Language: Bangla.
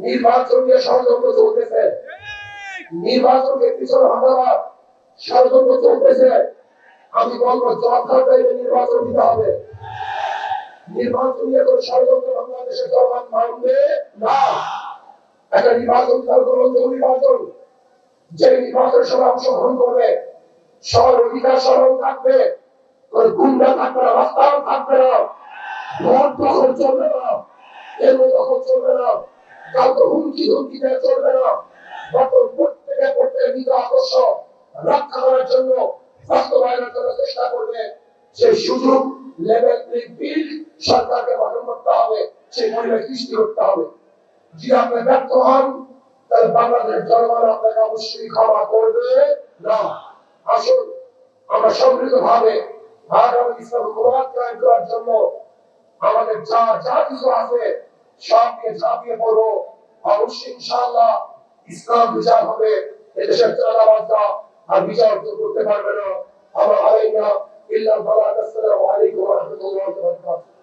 নির্বাচন নিয়ে ষড়যন্ত্র চলতেছে, নির্বাচনকে পিছনে হটাবার ষড়যন্ত্র চলতেছে। আমি বলবো জবাব চাইলে নির্বাচন দিতে হবে। নির্বাচন নিয়ে কোনো ষড়যন্ত্র বাংলাদেশের জনগণ মানবে না। একটা নির্বাচন নির্বাচন, যে নির্বাচনের সময় অংশগ্রহণ করবে সবার অধিকার স্মরণ থাকবে, গুন্ডা থাকবে না, রাস্তাও থাকবে না, ভোট দখল চলবে না, এমন দখল চলবে না, কাউকে হুমকি ধুমকি দেওয়া চলবে না। প্রত্যেকের নিজ আদর্শ রক্ষা করার জন্য, বাস্তবায়নের জন্য চেষ্টা করবে। সেই সুযোগ লেভেল ফিল্ড সরকারকে গঠন করতে হবে, সেই পরিবেশ সৃষ্টি করতে হবে। যদি আপনি ব্যর্থ হন তাহলে বাংলাদেশের জনগণ আপনাকে অবশ্যই ক্ষমা করবে না। আসুন আমরা সমৃদ্ধ ভাবে আগামী ইসলাম কায়েম করার জন্য আমাদের যা যা কিছু আছে সব নিয়ে ঝাঁপিয়ে পড়বো। অবশ্যই ইনশাআল্লাহ ইসলাম বিচার হবে, এদেশের চাঁদাবাজরা আর বিচার করতে পারবে না। আমার আলাইনা ইল্লা বালাগ। আসসালামু আলাইকুম ওয়া রাহমাতুল্লাহি ওয়া বারাকাতুহু।